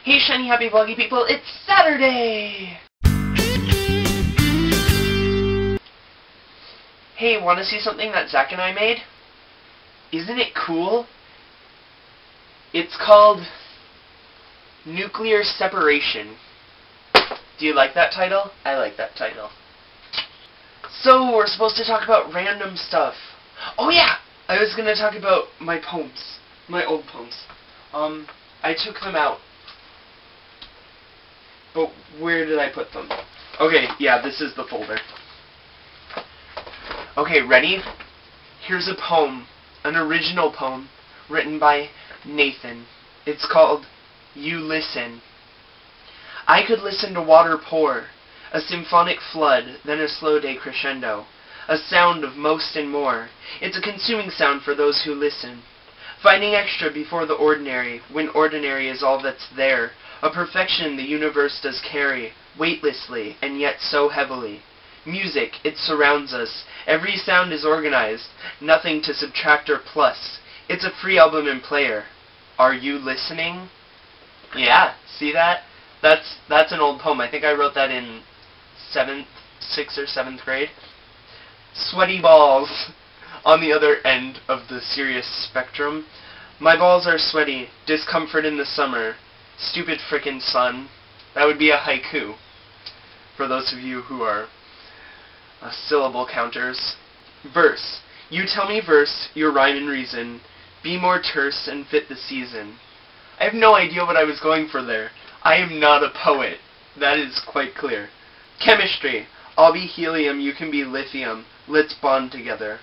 Hey shiny happy vloggy people, it's Saturday! Hey, wanna see something that Zach and I made? Isn't it cool? It's called Nuclear Separation. Do you like that title? I like that title. So, we're supposed to talk about random stuff. Oh yeah! I was gonna talk about my poems. My old poems. I took them out. But where did I put them? Okay, yeah, this is the folder. Okay, ready? Here's a poem. An original poem written by Nathan. It's called You Listen. I could listen to water pour, a symphonic flood, then a slow day crescendo, a sound of most and more. It's a consuming sound for those who listen, finding extra before the ordinary, when ordinary is all that's there, a perfection the universe does carry, weightlessly, and yet so heavily. Music, it surrounds us. Every sound is organized, nothing to subtract or plus. It's a free album and player. Are you listening? Yeah, see that? That's an old poem. I think I wrote that in 6th or 7th grade. Sweaty balls. On the other end of the serious spectrum. My balls are sweaty, discomfort in the summer. Stupid frickin' sun. That would be a haiku. For those of you who are syllable counters. Verse. You tell me verse, your rhyme and reason. Be more terse and fit the season. I have no idea what I was going for there. I am not a poet. That is quite clear. Chemistry. I'll be helium, you can be lithium. Let's bond together.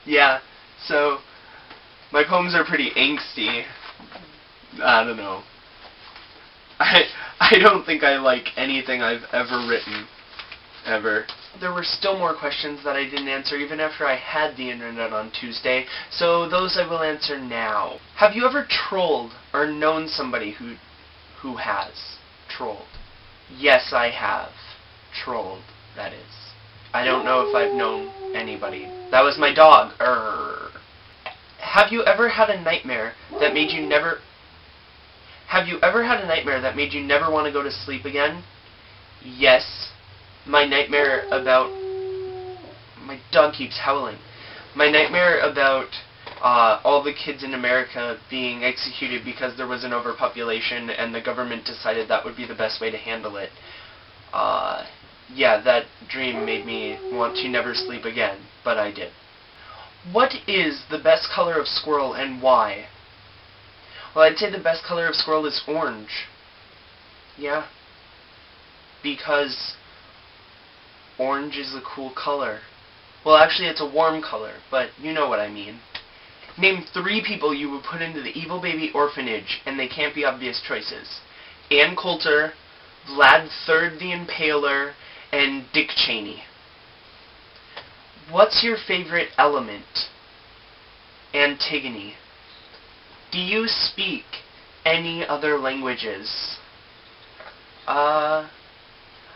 Yeah, so my poems are pretty angsty. I don't know. I don't think I like anything I've ever written. Ever. There were still more questions that I didn't answer even after I had the internet on Tuesday, so those I will answer now. Have you ever trolled or known somebody who has trolled? Yes, I have. Trolled, that is. I don't know if I've known anybody. That was my dog. Have you ever had a nightmare that made you never... Have you ever had a nightmare that made you never want to go to sleep again? Yes. My nightmare about... My dog keeps howling. My nightmare about all the kids in America being executed because there was an overpopulation and the government decided that would be the best way to handle it. Yeah, that dream made me want to never sleep again, but I did. What is the best color of squirrel and why? Well, I'd say the best color of squirrel is orange. Yeah. Because orange is a cool color. Well, actually, it's a warm color, but you know what I mean. Name 3 people you would put into the Evil Baby Orphanage, and they can't be obvious choices. Ann Coulter, Vlad III the Impaler, and Dick Cheney. What's your favorite element? Antigone. Do you speak any other languages? I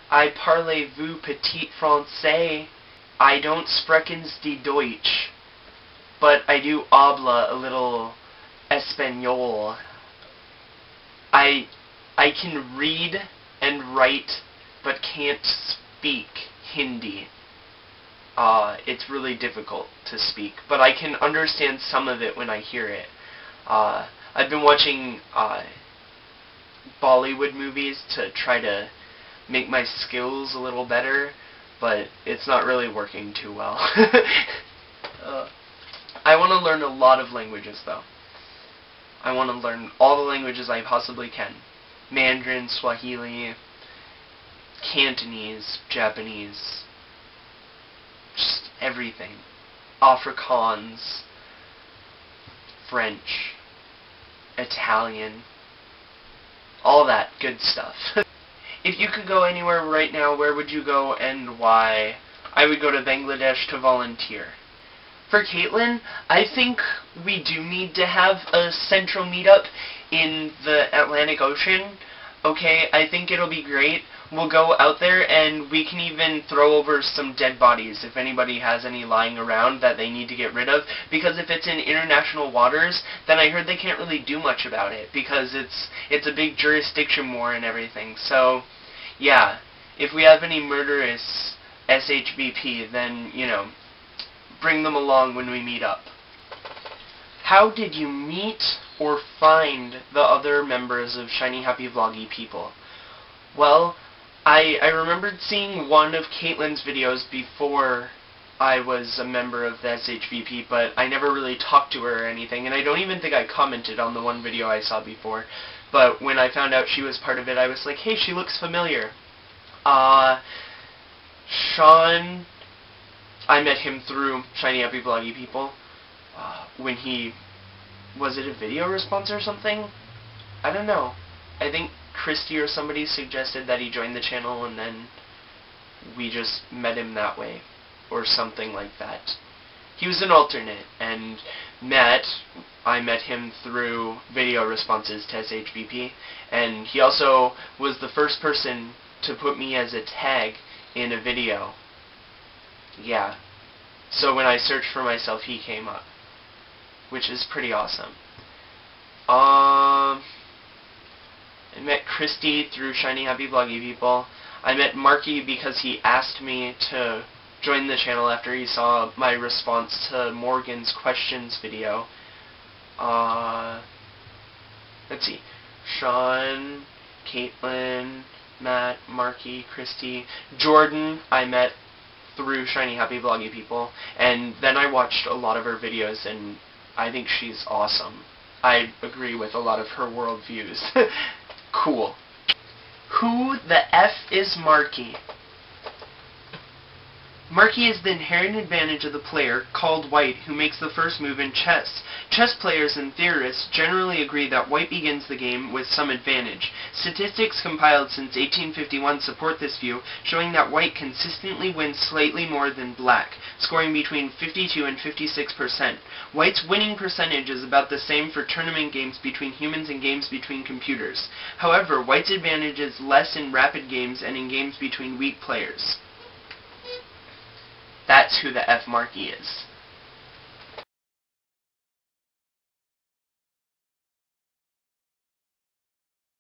parlez-vous petit français. I don't sprechens die Deutsch, but I do habla a little Espanol. I can read and write, but can't speak Hindi. It's really difficult to speak, but I can understand some of it when I hear it. I've been watching Bollywood movies to try to make my skills a little better, but it's not really working too well. I want to learn a lot of languages, though. I want to learn all the languages I possibly can. Mandarin, Swahili, Cantonese, Japanese, just everything. Afrikaans, French, Italian, all that good stuff. If you could go anywhere right now, where would you go and why? I would go to Bangladesh to volunteer. For Caitlin, I think we do need to have a central meetup in the Atlantic Ocean. okay, I think it'll be great. We'll go out there and we can even throw over some dead bodies if anybody has any lying around that they need to get rid of. Because if it's in international waters, then I heard they can't really do much about it because it's a big jurisdiction war and everything. So, yeah, if we have any murderous SHBP, then, you know, bring them along when we meet up. How did you meet or find the other members of Shiny Happy Vloggy people? Well, I remembered seeing one of Caitlin's videos before I was a member of the SHVP, but I never really talked to her or anything, and I don't even think I commented on the one video I saw before. But when I found out she was part of it, I was like, hey, she looks familiar. Sean, I met him through Shiny Happy Vloggy people. When he... was it a video response or something? I don't know. I think Christy or somebody suggested that he joined the channel and then we just met him that way. Or something like that. He was an alternate, and I met him through video responses to SHVP, and he also was the first person to put me as a tag in a video. Yeah. So when I searched for myself, he came up, which is pretty awesome. I met Christy through Shiny Happy Vloggy people. I met Marky because he asked me to join the channel after he saw my response to Morgan's questions video. Let's see. Sean, Caitlin, Matt, Marky, Christy, Jordan I met through Shiny Happy Vloggy people, and then I watched a lot of her videos, and I think she's awesome. I agree with a lot of her worldviews. Cool. Who the F is Marky? Marky is the inherent advantage of the player, called white, who makes the first move in chess. Chess players and theorists generally agree that white begins the game with some advantage. Statistics compiled since 1851 support this view, showing that white consistently wins slightly more than black, scoring between 52 and 56%. White's winning percentage is about the same for tournament games between humans and games between computers. However, white's advantage is less in rapid games and in games between weak players. That's who the F Marky is.